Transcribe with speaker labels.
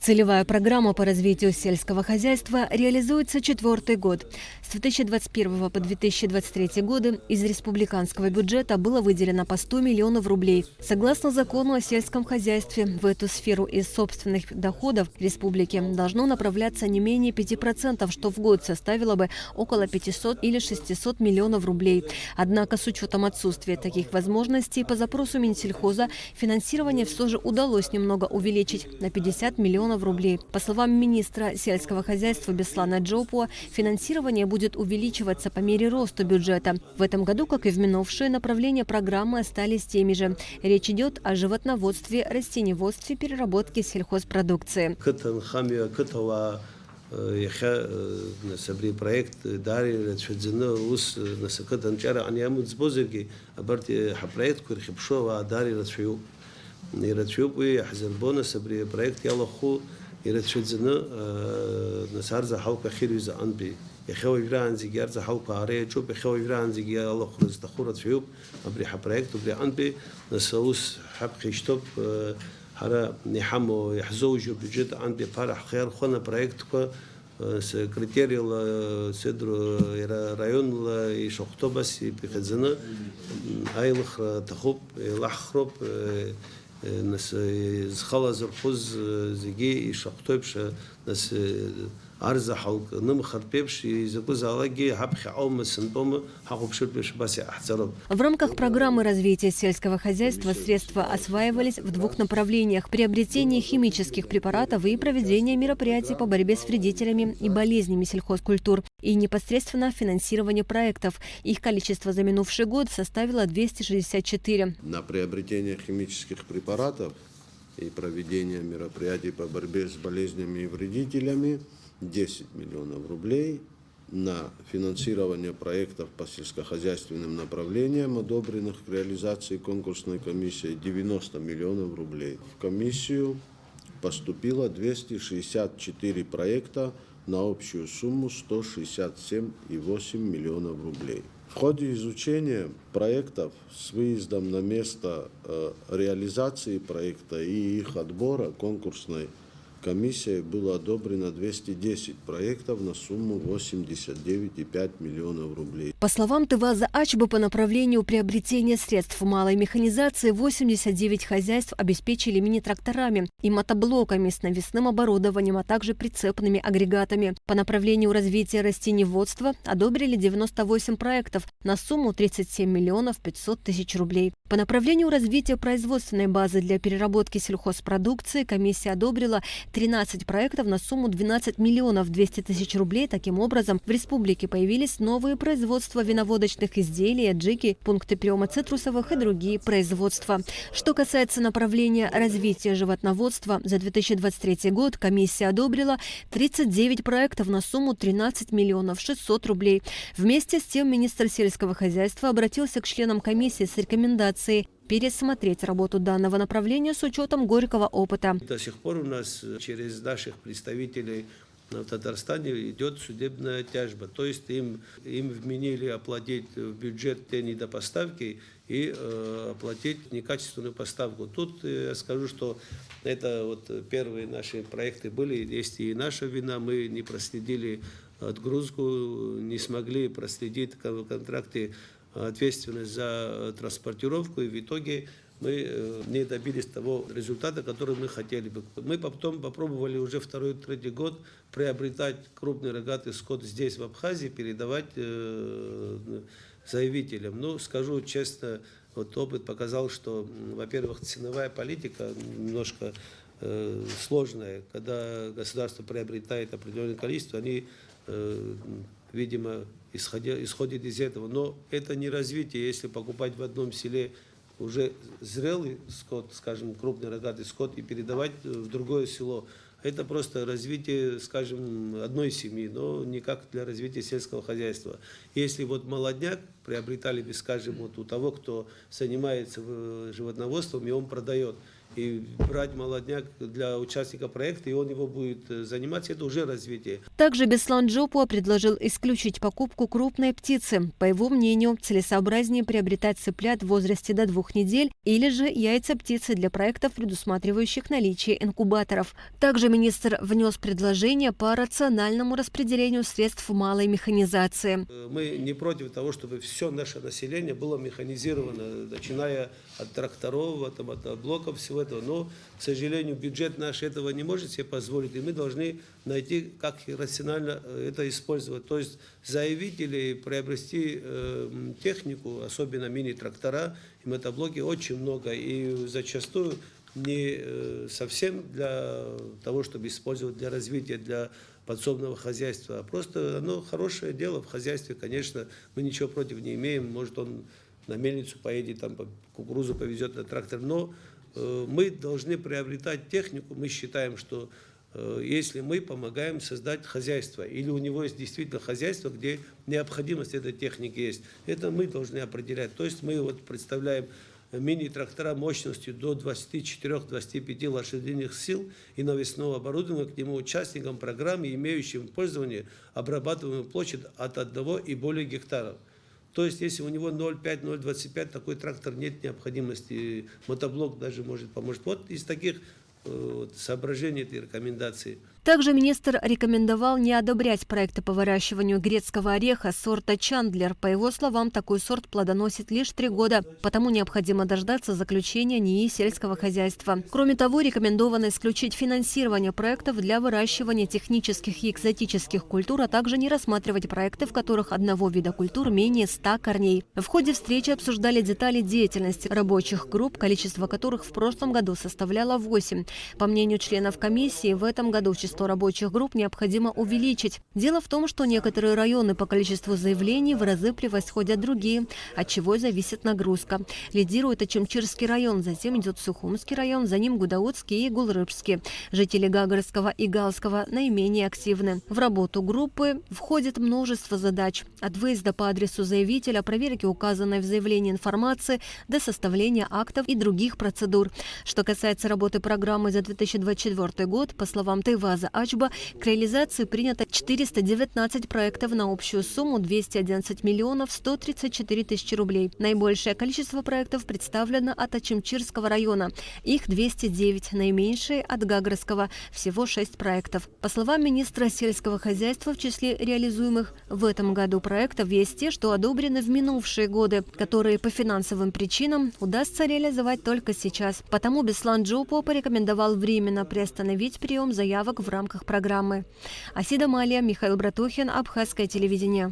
Speaker 1: Целевая программа по развитию сельского хозяйства реализуется 4-й год. С 2021 по 2023 годы из республиканского бюджета было выделено по 100 миллионов рублей. Согласно закону о сельском хозяйстве, в эту сферу из собственных доходов республики должно направляться не менее 5%, что в год составило бы около 500 или 600 миллионов рублей. Однако с учетом отсутствия таких возможностей по запросу Минсельхоза финансирование все же удалось немного увеличить на 50 миллионов рублей. По словам министра сельского хозяйства Беслана Джопуа, финансирование будет увеличиваться по мере роста бюджета. В этом году, как и в минувшие, направления программы остались теми же. Речь идет о животноводстве, растениеводстве, переработке сельхозпродукции.
Speaker 2: проект дари يرتشوبي حزربونا سبري проект يالخو يرتشدزنا نسارز حلقة خير يزعن بي يخوي جران زي جارز حلقة عريه شوب يخوي جران زي جار الله خرز تخورة شوب أبري حبريكت وبري عن بي نسوس حب خيشتوب هرا نحمو يحزوجو بجد عن بي فرح خير خنا проект كو سكرتيري سيدر رايون يشوختوبس بخزنا أيلخ تخوب لحخرب ناس زخلص الخوز زيجي يشقطوبش ناس عرض حلق نمخر بيبش يزكوز على حبخ عوم سنبوم حقوب شربش بس احترام.
Speaker 1: В рамках программы развития сельского хозяйства средства осваивались в двух направлениях: приобретение химических препаратов и проведение мероприятий по борьбе с вредителями и болезнями сельхозкультур, и непосредственно финансирование проектов. Их количество за минувший год составило 264.
Speaker 3: На приобретение химических препаратов и проведение мероприятий по борьбе с болезнями и вредителями 10 миллионов рублей, на финансирование проектов по сельскохозяйственным направлениям, одобренных к реализации конкурсной комиссией, 90 миллионов рублей. В комиссию поступило 264 проекта на общую сумму 167,8 миллионов рублей. В ходе изучения проектов с выездом на место реализации проекта и их отбора конкурсной комиссией было одобрено 210 проектов на сумму 89,5 миллионов рублей.
Speaker 1: По словам Тываза Ачбы, по направлению приобретения средств малой механизации 89 хозяйств обеспечили мини-тракторами и мотоблоками с навесным оборудованием, а также прицепными агрегатами. По направлению развития растениеводства одобрили 98 проектов на сумму 37 миллионов 500 тысяч рублей. По направлению развития производственной базы для переработки сельхозпродукции комиссия одобрила 13 проектов на сумму 12 миллионов 200 тысяч рублей. Таким образом, в республике появились новые производства виноводочных изделий, аджики, пункты приема цитрусовых и другие производства. Что касается направления развития животноводства, за 2023 год комиссия одобрила 39 проектов на сумму 13 миллионов 600 рублей. Вместе с тем министр сельского хозяйства обратился к членам комиссии с рекомендацией пересмотреть работу данного направления с учетом горького опыта.
Speaker 2: До сих пор у нас через наших представителей в Татарстане идет судебная тяжба. То есть им вменили оплатить в бюджет те недопоставки и оплатить некачественную поставку. Тут я скажу, что это вот первые наши проекты были, есть и наша вина, мы не проследили отгрузку, не смогли проследить в контракте ответственность за транспортировку, и в итоге мы не добились того результата, который мы хотели бы. Мы потом попробовали уже второй-третий год приобретать крупный рогатый скот здесь, в Абхазии, передавать заявителям. Ну, скажу честно, вот опыт показал, что, во-первых, ценовая политика немножко сложная. Когда государство приобретает определенное количество, они, видимо, исходит из этого. Но это не развитие, если покупать в одном селе уже зрелый скот, скажем, крупный рогатый скот, и передавать в другое село. Это просто развитие, скажем, одной семьи, но никак для развития сельского хозяйства. Если вот молодняк приобретали бы, скажем, вот у того, кто занимается животноводством, и он продает. и брать молодняк для участника проекта, и он его будет заниматься, это уже развитие.
Speaker 1: Также Беслан Джопуа предложил исключить покупку крупной птицы. По его мнению, целесообразнее приобретать цыплят в возрасте до 2 недель или же яйца птицы для проектов, предусматривающих наличие инкубаторов. Также министр внес предложение по рациональному распределению средств малой механизации.
Speaker 2: Мы не против того, чтобы все наше население было механизировано, начиная от тракторов, от мотоблоков, всего этого. Но, к сожалению, бюджет наш этого не может себе позволить, и мы должны найти, как рационально это использовать. То есть заявить или приобрести технику, особенно мини-трактора и мотоблоки, очень много, и зачастую не совсем для того, чтобы использовать для развития, для подсобного хозяйства, а просто оно хорошее дело в хозяйстве, конечно, мы ничего против не имеем, может он на мельницу поедет, там кукурузу повезет на трактор, но мы должны приобретать технику, мы считаем, что если мы помогаем создать хозяйство, или у него есть действительно хозяйство, где необходимость этой техники есть, это мы должны определять. То есть мы вот представляем мини-трактора мощностью до 24-25 лошадиных сил и навесного оборудования, к нему участникам программы, имеющим в пользовании обрабатываемую площадь от 1 и более гектаров. То есть, если у него 0,5-0,25, такой трактор нет необходимости, мотоблок даже может помочь. Вот из таких соображений этой рекомендации.
Speaker 1: Также министр рекомендовал не одобрять проекты по выращиванию грецкого ореха сорта Чандлер. По его словам, такой сорт плодоносит лишь 3 года, потому необходимо дождаться заключения НИИ сельского хозяйства. Кроме того, рекомендовано исключить финансирование проектов для выращивания технических и экзотических культур, а также не рассматривать проекты, в которых одного вида культур менее 100 корней. В ходе встречи обсуждали детали деятельности рабочих групп, количество которых в прошлом году составляло 8. По мнению членов комиссии, в этом году число рабочих групп необходимо увеличить. Дело в том, что некоторые районы по количеству заявлений в разы превосходят другие, от чего зависит нагрузка. Лидирует Ачимчирский район, затем идет Сухумский район, за ним Гудаутский и Гулрыбский. Жители Гагарского и Галского наименее активны. В работу группы входит множество задач. От выезда по адресу заявителя, проверки указанной в заявлении информации, до составления актов и других процедур. Что касается работы программы за 2024 год, по словам Тайваза Ачба, к реализации принято 419 проектов на общую сумму 211 миллионов 134 тысячи рублей. Наибольшее количество проектов представлено от Ачимчирского района. Их 209, наименьшие от Гагарского, всего 6 проектов. По словам министра сельского хозяйства, в числе реализуемых в этом году проектов есть те, что одобрены в минувшие годы, которые по финансовым причинам удастся реализовать только сейчас. Потому Беслан Джопуа порекомендовал временно приостановить прием заявок в рамках программы. Асида Малия, Михаил Братухин, Абхазское телевидение.